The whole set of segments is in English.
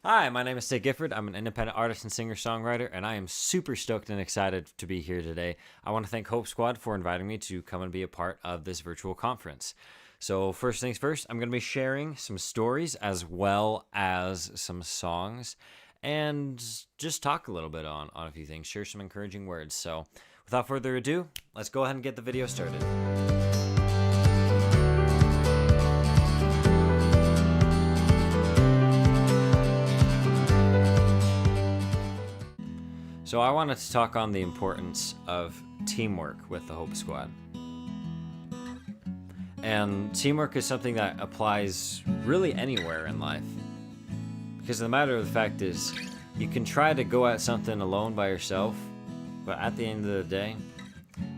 Hi, my name is Tate Gifford. I'm an independent artist and singer-songwriter, and I am super stoked and excited to be here today. I want to thank Hope Squad for inviting me to come and be a part of this virtual conference. So first things first, I'm going to be sharing some stories as well as some songs and just talk a little bit on a few things, share some encouraging words. So without further ado, let's go ahead and get the video started. So I wanted to talk on the importance of teamwork with the Hope Squad. And teamwork is something that applies really anywhere in life. Because the matter of the fact is, you can try to go at something alone by yourself, but at the end of the day,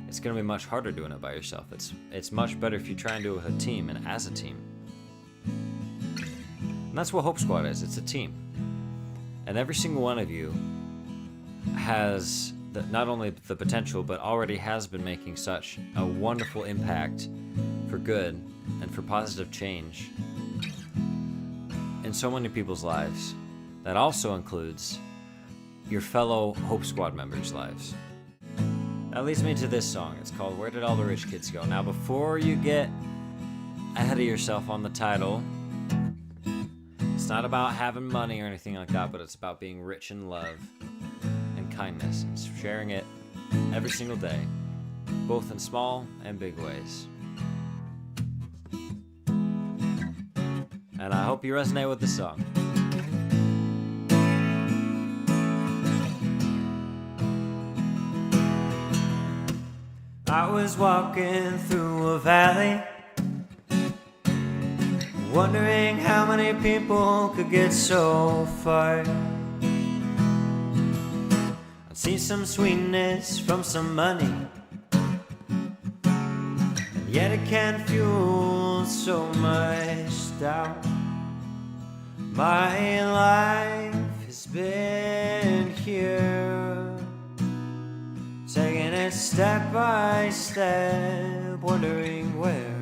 it's going to be much harder doing it by yourself. It's much better if you try and do it with a team and as a team. And that's what Hope Squad is. It's a team. And every single one of you has not only the potential, but already has been making such a wonderful impact for good and for positive change in so many people's lives. That also includes your fellow Hope Squad members' lives. That leads me to this song. It's called Where Did All the Rich Kids Go? Now, before you get ahead of yourself on the title, it's not about having money or anything like that, but it's about being rich in love and kindness and sharing it every single day, both in small and big ways. And I hope you resonate with this song. I was walking through a valley, wondering how many people could get so far. I'd seen some sweetness from some money, and yet it can fuel so much doubt. My life has been here, taking it step by step, wondering where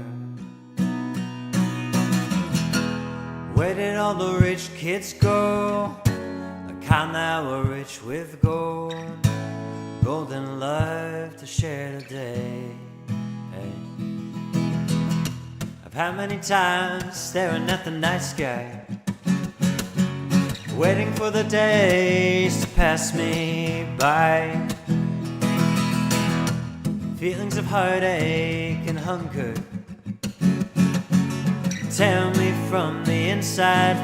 did all the rich kids go? The kind that were rich with gold, golden love to share today. I've had many times staring at the night sky, waiting for the days to pass me by. Feelings of heartache and hunger tear me from the inside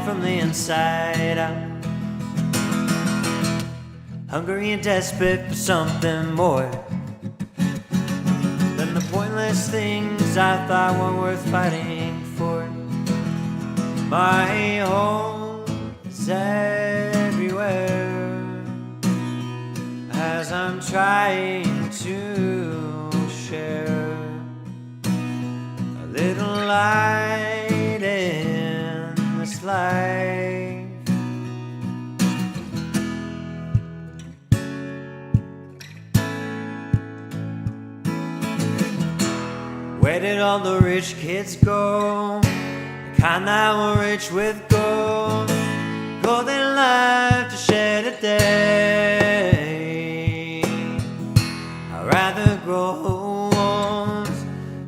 out. Hungry and desperate for something more than the pointless things I thought were worth fighting for. My home is everywhere as I'm trying to share a little light in this life. Where did all the rich kids go? The kind that were rich with gold, golden love to share today. I'd rather grow old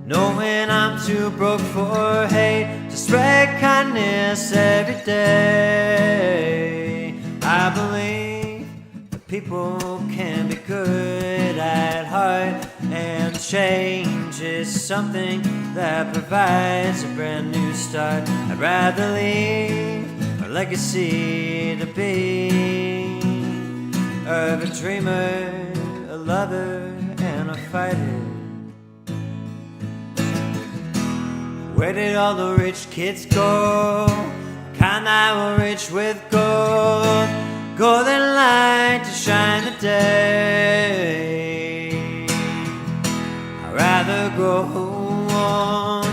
knowing I'm too broke for hate, to spread kindness every day. I believe that people can be good at heart, and change is something that provides a brand new start. I'd rather leave a legacy to be of a dreamer, a lover, and a fighter. Where did all the rich kids go? Kind that were rich with gold, golden light to shine the day. I'd rather go on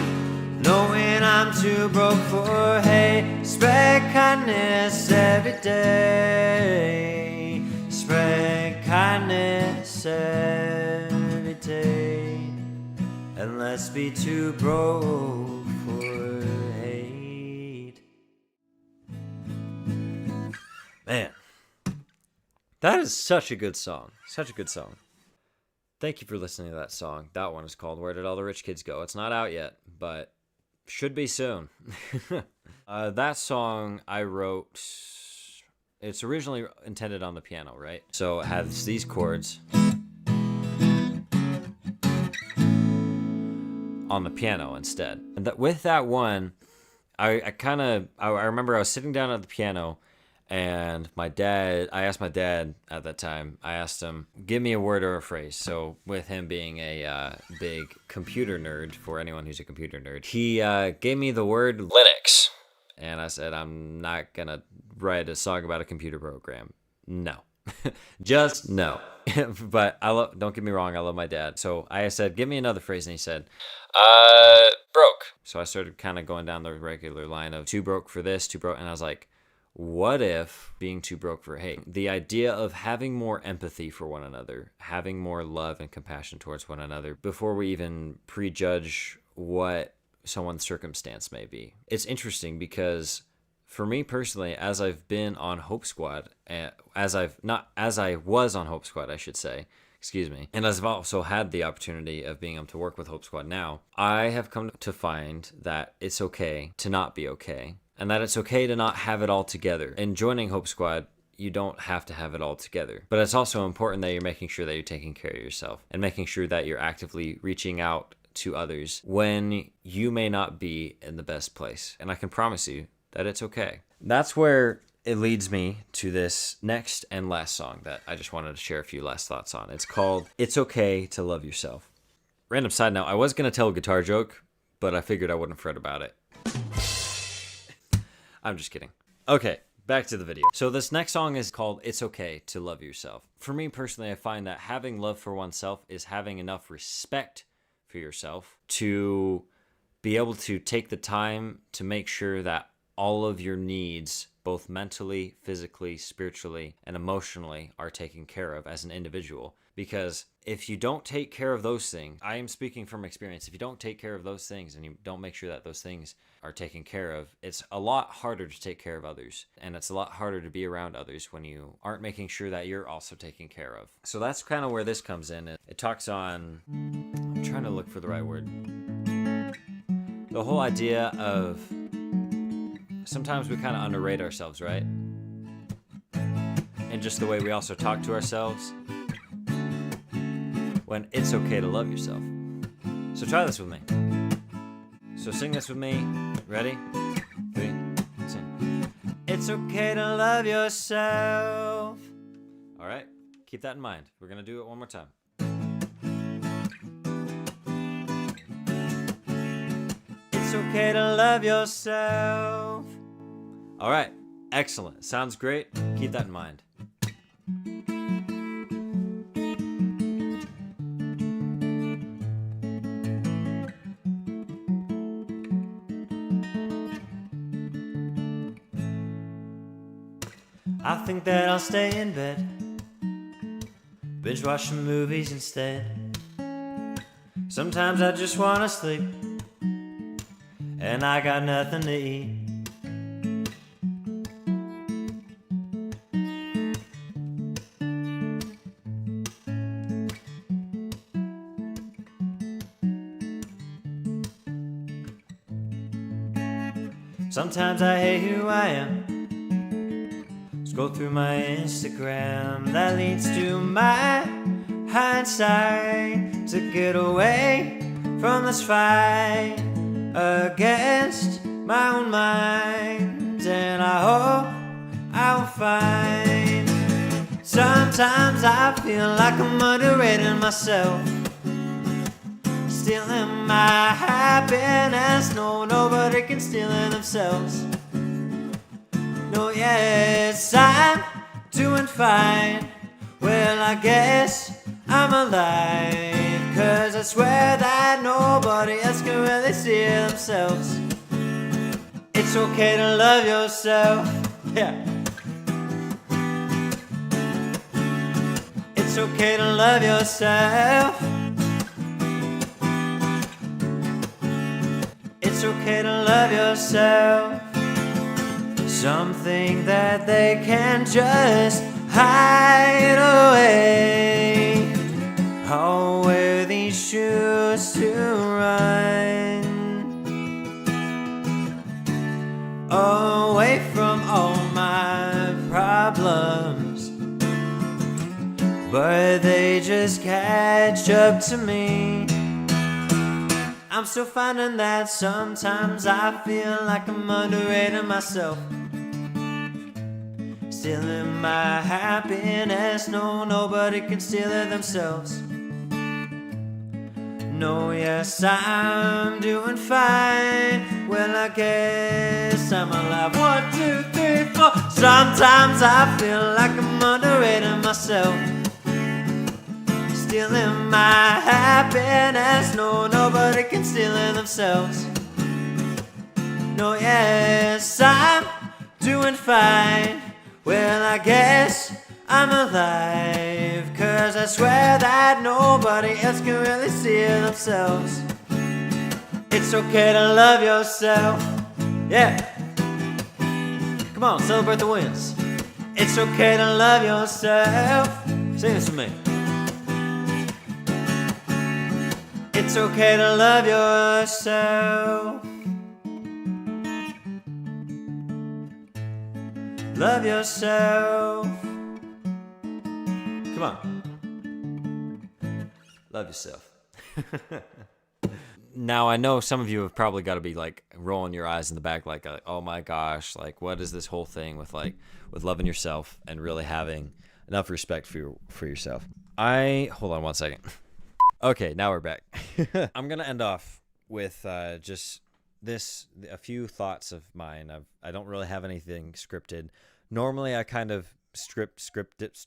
knowing I'm too broke for hate, spread kindness every day, spread kindness every day, and let's be too broke for hate. Man, that is such a good song. Such a good song. Thank you for listening to that song. That one is called Where Did All the Rich Kids Go? It's not out yet, but should be soon. That song I wrote, it's originally intended on the piano, right? So it has these chords on the piano instead. And with that one, I remember I was sitting down at the piano, and I asked my dad at that time, I asked him, give me a word or a phrase. So with him being a big computer nerd, for anyone who's a computer nerd, he gave me the word Linux. And I said, I'm not going to write a song about a computer program. No. Just no. But don't get me wrong, I love my dad. So I said, give me another phrase, and he said, broke. So I started kind of going down the regular line of too broke for this, too broke, and I was like, what if being too broke for hate? The idea of having more empathy for one another, having more love and compassion towards one another before we even prejudge what someone's circumstance may be. It's interesting because for me personally, as I've been on Hope Squad, as I was on Hope Squad, I should say, excuse me, and as I've also had the opportunity of being able to work with Hope Squad now, I have come to find that it's okay to not be okay, and that it's okay to not have it all together. In joining Hope Squad, you don't have to have it all together. But it's also important that you're making sure that you're taking care of yourself and making sure that you're actively reaching out to others when you may not be in the best place. And I can promise you that it's okay. That's where it leads me to this next and last song that I just wanted to share a few last thoughts on. It's called It's Okay to Love Yourself. Random side note, I was going to tell a guitar joke, but I figured I wouldn't fret about it. I'm just kidding. Okay, back to the video. So this next song is called It's Okay to Love Yourself. For me personally, I find that having love for oneself is having enough respect for yourself to be able to take the time to make sure that all of your needs, both mentally, physically, spiritually, and emotionally, are taken care of as an individual. Because if you don't take care of those things, I am speaking from experience, if you don't take care of those things and you don't make sure that those things are taken care of, it's a lot harder to take care of others. And it's a lot harder to be around others when you aren't making sure that you're also taken care of. So that's kind of where this comes in. It talks on, I'm trying to look for the right word. The whole idea of sometimes we kind of underrate ourselves, right? And just the way we also talk to ourselves when it's okay to love yourself. So try this with me. So sing this with me. Ready? 3, sing. It's okay to love yourself. All right, keep that in mind. We're gonna do it one more time. It's okay to love yourself. All right, excellent. Sounds great. Keep that in mind. I think that I'll stay in bed, binge watch some movies instead. Sometimes I just wanna sleep, and I got nothing to eat. Sometimes I hate who I am. Scroll through my Instagram, that leads to my hindsight, to get away from this fight against my own mind. And I hope I will find. Sometimes I feel like I'm underrating myself, stealing my happiness. No, nobody can steal it themselves. No, yes, I'm doing fine. Well, I guess I'm alive, 'cause I swear that nobody else can really see it themselves. It's okay to love yourself. Yeah. It's okay to love yourself. It's okay to love yourself. something that they can just hide away. I'll wear these shoes to run away from all my problems, but they just catch up to me. I'm still finding that sometimes I feel like I'm underrating myself, stealing my happiness. No, nobody can steal it themselves. No, yes, I'm doing fine. Well, I guess I'm alive. 1, 2, 3, 4. Sometimes I feel like I'm underrating myself, stealing my happiness. No, nobody can steal it themselves. No, yes, I'm doing fine. Well, I guess I'm alive, 'cause I swear that nobody else can really see it themselves. It's okay to love yourself. Yeah. Come on, celebrate the wins. It's okay to love yourself. Sing this with me. It's okay to love yourself. Love yourself. Come on. Love yourself. Now, I know some of you have probably got to be like rolling your eyes in the back like, oh my gosh, like what is this whole thing with loving yourself and really having enough respect for yourself? Hold on one second. Okay, now we're back. I'm going to end off with just a few thoughts of mine. I don't really have anything scripted. Normally I kind of stripped it.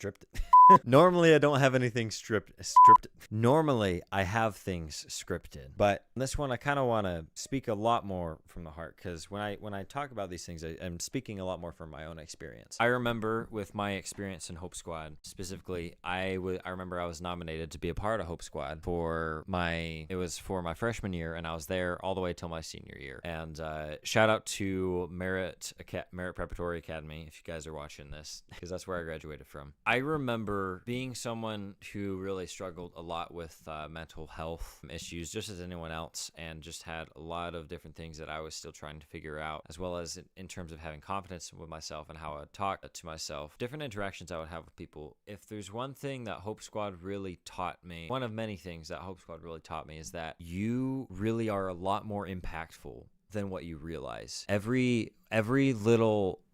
Normally I don't have anything stripped. Normally I have things scripted, but this one I kind of want to speak a lot more from the heart, because when I talk about these things, I'm speaking a lot more from my own experience. I remember with my experience in Hope Squad specifically, I remember I was nominated to be a part of Hope Squad for my freshman year, and I was there all the way till my senior year. And shout out to Merit Preparatory Academy if you guys are watching this, because that's where I graduated from. I remember being someone who really struggled a lot with mental health issues, just as anyone else, and just had a lot of different things that I was still trying to figure out, as well as in terms of having confidence with myself and how I would talk to myself, different interactions I would have with people. If there's one thing that Hope Squad really taught me, one of many things that Hope Squad really taught me, is that you really are a lot more impactful than what you realize. Every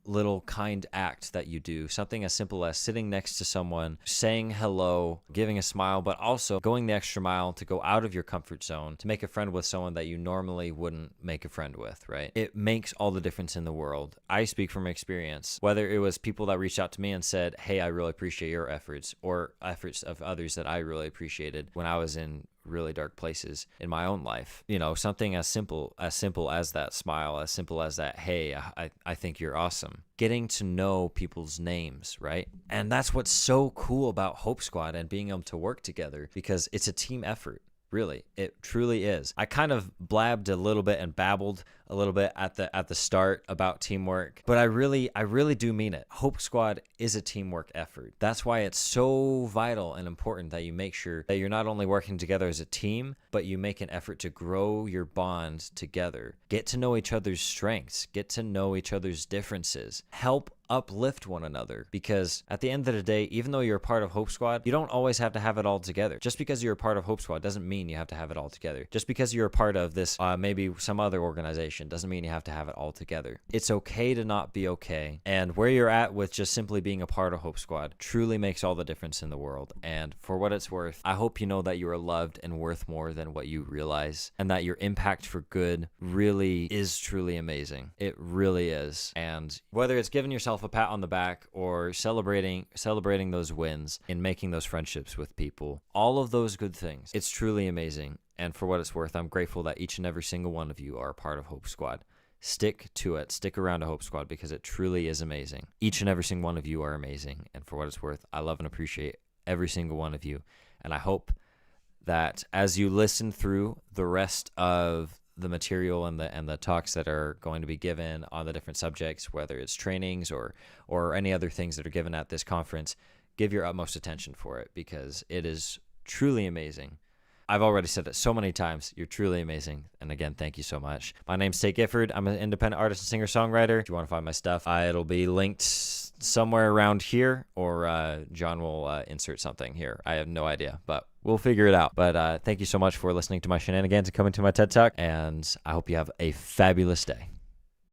little kind act that you do, something as simple as sitting next to someone, saying hello, giving a smile, but also going the extra mile to go out of your comfort zone to make a friend with someone that you normally wouldn't make a friend with, right? It makes all the difference in the world. I speak from experience, whether it was people that reached out to me and said, hey, I really appreciate your efforts, or efforts of others that I really appreciated when I was in really dark places in my own life. You know, something as simple as that smile, as simple as that, hey, I think you're awesome. Getting to know people's names, right? And that's what's so cool about Hope Squad and being able to work together, because it's a team effort. Really, it truly is. I kind of blabbed a little bit and babbled a little bit at the start about teamwork, but I really do mean it. Hope Squad is a teamwork effort. That's why it's so vital and important that you make sure that you're not only working together as a team, but you make an effort to grow your bond together. Get to know each other's strengths, get to know each other's differences, help uplift one another, because at the end of the day, even though you're a part of Hope Squad, you don't always have to have it all together. Just because you're a part of Hope Squad doesn't mean you have to have it all together. Just because you're a part of this maybe some other organization doesn't mean you have to have it all together. It's okay to not be okay, and where you're at with just simply being a part of Hope Squad truly makes all the difference in the world. And for what it's worth, I hope you know that you are loved and worth more than what you realize, and that your impact for good really is truly amazing. It really is. And whether it's giving yourself a pat on the back or celebrating those wins and making those friendships with people, all of those good things, it's truly amazing. And for what it's worth, I'm grateful that each and every single one of you are a part of Hope Squad. Stick to it. Stick around to Hope Squad, because it truly is amazing. Each and every single one of you are amazing. And for what it's worth, I love and appreciate every single one of you. And I hope that as you listen through the rest of the material and the talks that are going to be given on the different subjects, whether it's trainings or any other things that are given at this conference, give your utmost attention for it, because it is truly amazing. I've already said it so many times. You're truly amazing. And again, thank you so much. My name's Tate Gifford. I'm an independent artist and singer-songwriter. If you want to find my stuff, it'll be linked somewhere around here, or John will insert something here. I have no idea, but we'll figure it out. But thank you so much for listening to my shenanigans and coming to my TED Talk, and I hope you have a fabulous day.